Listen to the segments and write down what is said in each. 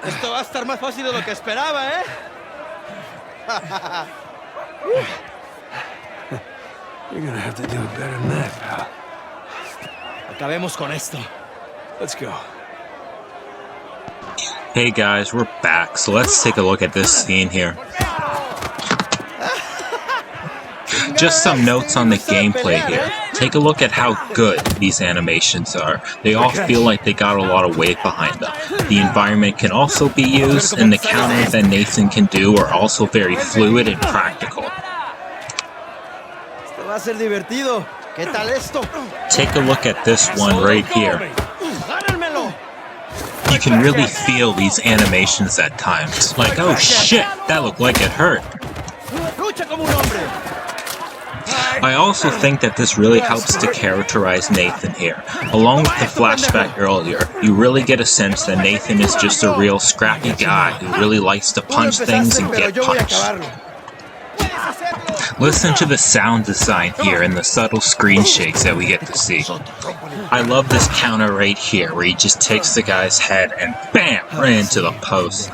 Esto va a estar más fácil de lo que esperaba, ¿eh? You're gonna have to do it better than that, pal. Acabemos con esto. Let's go. Hey guys, we're back, so let's take a look at this scene here. Just some notes on the gameplay here. Take a look at how good these animations are. They all feel like they got a lot of weight behind them. The environment can also be used, and the counters that Nathan can do are also very fluid and practical. Esto va a ser divertido. ¿Qué tal esto? Take a look at this one right here. You can really feel these animations at times. Like, oh shit, that looked like it hurt. I also think that this really helps to characterize Nathan here. Along with the flashback earlier, you really get a sense that Nathan is just a real scrappy guy who really likes to punch things and get punched. Listen to the sound design here and the subtle screen shakes that we get to see. I love this counter right here where he just takes the guy's head and BAM! Right into the post.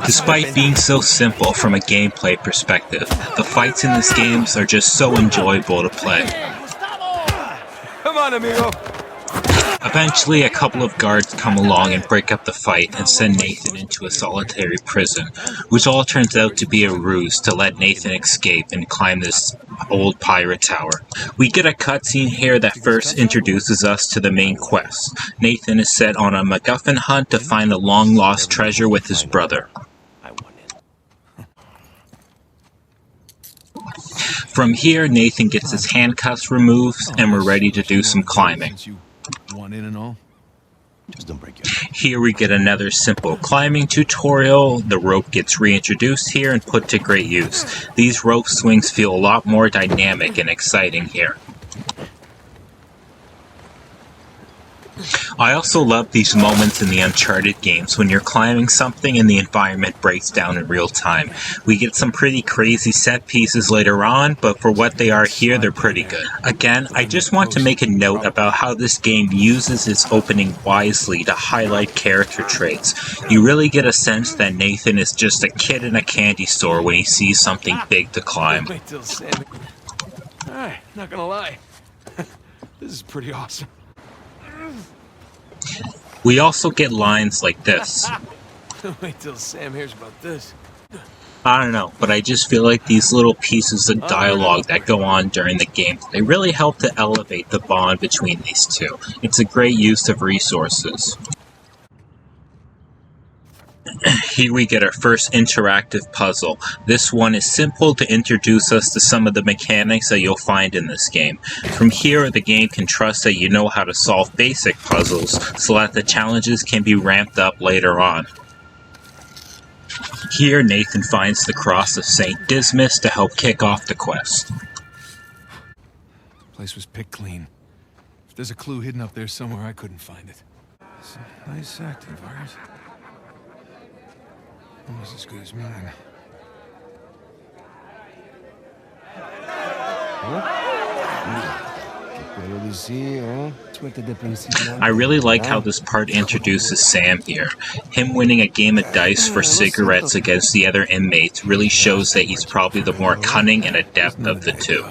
Despite being so simple from a gameplay perspective, the fights in these games are just so enjoyable to play. Come on, amigo. Eventually, a couple of guards come along and break up the fight and send Nathan into a solitary prison, which all turns out to be a ruse to let Nathan escape and climb this old pirate tower. We get a cutscene here that first introduces us to the main quest. Nathan is set on a MacGuffin hunt to find the long-lost treasure with his brother. From here, Nathan gets his handcuffs removed, and we're ready to do some climbing. Here we get another simple climbing tutorial. The rope gets reintroduced here and put to great use. These rope swings feel a lot more dynamic and exciting here. I also love these moments in the Uncharted games when you're climbing something and the environment breaks down in real time. We get some pretty crazy set pieces later on, but for what they are here, they're pretty good. Again, I just want to make a note about how this game uses its opening wisely to highlight character traits. You really get a sense that Nathan is just a kid in a candy store when he sees something big to climb. Alright, not gonna lie. This is pretty awesome. We also get lines like this. Wait till Sam hears about this. I don't know, but I just feel like these little pieces of dialogue that go on during the game, they really help to elevate the bond between these two. It's a great use of resources. Here we get our first interactive puzzle. This one is simple to introduce us to some of the mechanics that you'll find in this game. From here, the game can trust that you know how to solve basic puzzles, so that the challenges can be ramped up later on. Here, Nathan finds the cross of St. Dismas to help kick off the quest. The place was picked clean. If there's a clue hidden up there somewhere, I couldn't find it. It's a nice acting virus. Almost as good as mine. I really like how this part introduces Sam here. Him winning a game of dice for cigarettes against the other inmates really shows that he's probably the more cunning and adept of the two.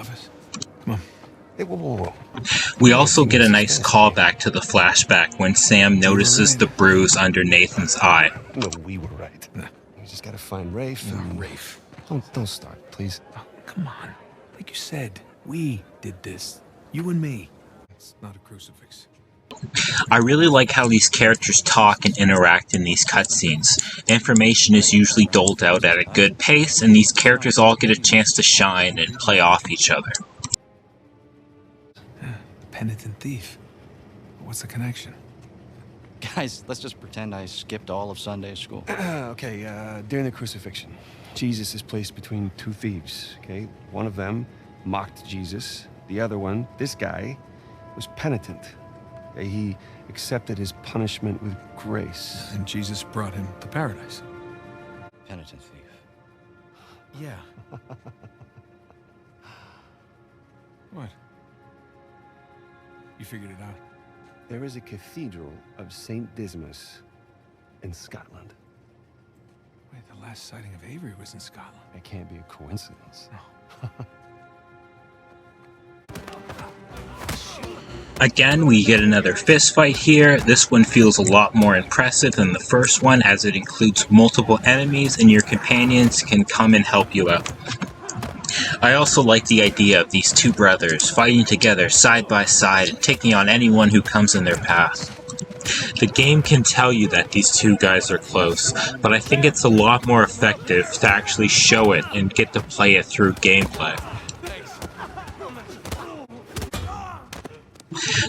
We also get a nice callback to the flashback when Sam notices the bruise under Nathan's eye. No, we were right. You just gotta find Rafe. Rafe. Don't start, please. Oh, come on. Like you said, we did this. You and me. It's not a crucifix. I really like how these characters talk and interact in these cutscenes. Information is usually doled out at a good pace, and these characters all get a chance to shine and play off each other. The penitent thief. What's the connection? Guys, let's just pretend I skipped all of Sunday school. Okay, during the crucifixion, Jesus is placed between two thieves, okay? One of them mocked Jesus. The other one, this guy, was penitent. Okay? He accepted his punishment with grace. And Jesus brought him to paradise. Penitent thief. Yeah. What? You figured it out? There is a cathedral of St. Dismas in Scotland. Wait, the last sighting of Avery was in Scotland. It can't be a coincidence. Again, we get another fist fight here. This one feels a lot more impressive than the first one, as it includes multiple enemies and your companions can come and help you out. I also like the idea of these two brothers fighting together side by side and taking on anyone who comes in their path. The game can tell you that these two guys are close, but I think it's a lot more effective to actually show it and get to play it through gameplay.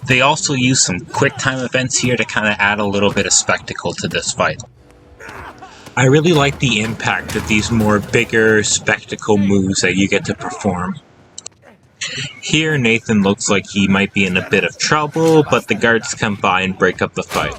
They also use some quick time events here to kind of add a little bit of spectacle to this fight. I really like the impact of these more bigger spectacle moves that you get to perform. Here, Nathan looks like he might be in a bit of trouble, but the guards come by and break up the fight.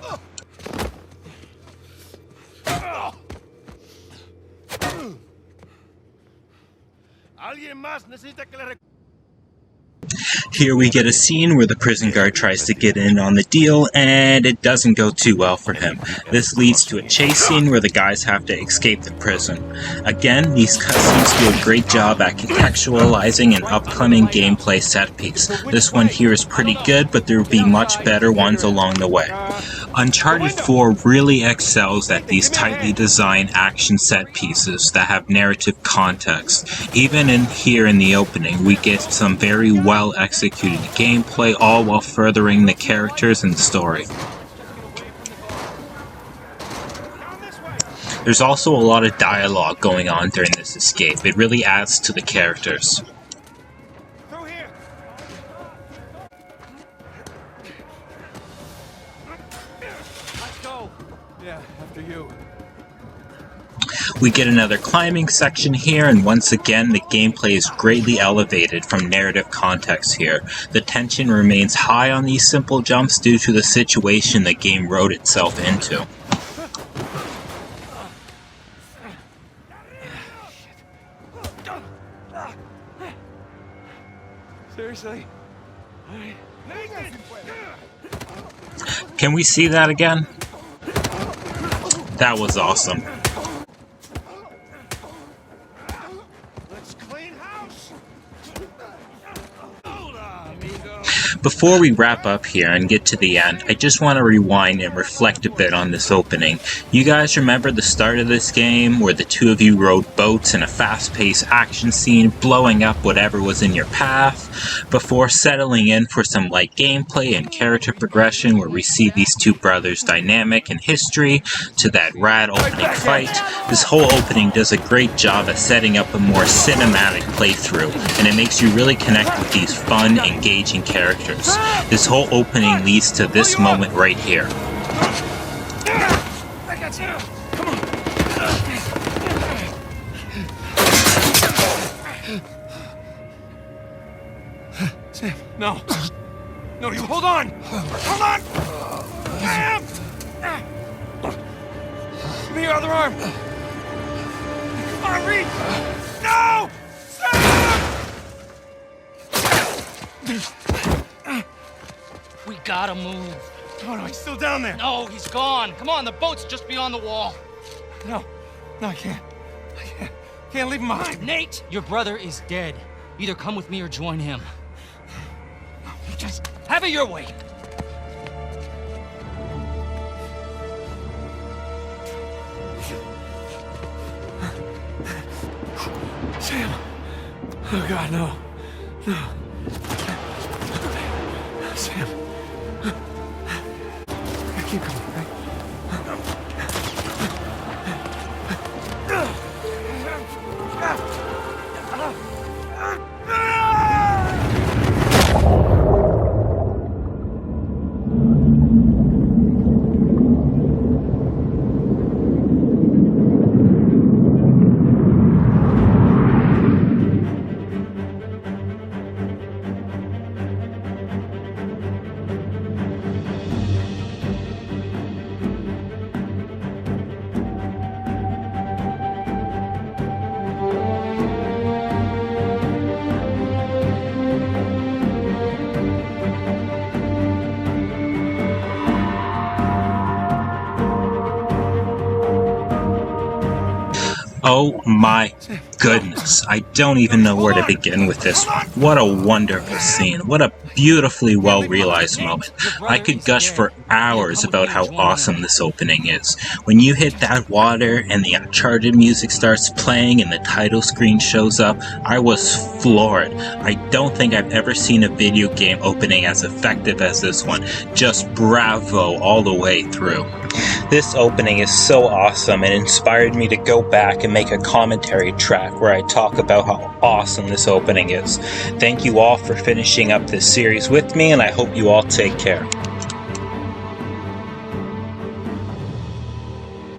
Here we get a scene where the prison guard tries to get in on the deal, and it doesn't go too well for him. This leads to a chase scene where the guys have to escape the prison. Again, these cutscenes do a great job at contextualizing an upcoming gameplay set piece. This one here is pretty good, but there will be much better ones along the way. Uncharted 4 really excels at these tightly designed action set pieces that have narrative context. Even here in the opening, we get some very well executed gameplay, all while furthering the characters and story. There's also a lot of dialogue going on during this escape. It really adds to the characters. Yeah, after you. We get another climbing section here, and once again the gameplay is greatly elevated from narrative context here. The tension remains high on these simple jumps due to the situation the game wrote itself into. Seriously? Can we see that again? That was awesome. Before we wrap up here and get to the end, I just want to rewind and reflect a bit on this opening. You guys remember the start of this game where the two of you rode boats in a fast-paced action scene, blowing up whatever was in your path, before settling in for some light gameplay and character progression where we see these two brothers' dynamic and history to that rad opening fight. This whole opening does a great job at setting up a more cinematic playthrough, and it makes you really connect with these fun, engaging characters. This whole opening leads to this moment right here. I got you. Come on. Sam, no. No, you hold on. Hold on. Sam! Give me your other arm. Come on, reach. No! Sam! We gotta move. Oh, no, he's still down there. No, he's gone. Come on, the boat's just beyond the wall. No, I can't. Can't leave him behind. Nate, your brother is dead. Either come with me or join him. Just have it your way. Sam. Oh, God, no. No. Sam. Keep going, right? Oh my goodness, I don't even know where to begin with this one. What a wonderful scene. What a beautifully well realized moment. I could gush for hours about how awesome this opening is. When you hit that water and the Uncharted music starts playing and the title screen shows up, I was floored. I don't think I've ever seen a video game opening as effective as this one. Just bravo all the way through. This opening is so awesome and inspired me to go back and make a commentary track where I talk about how awesome this opening is. Thank you all for finishing up this series with me, and I hope you all take care.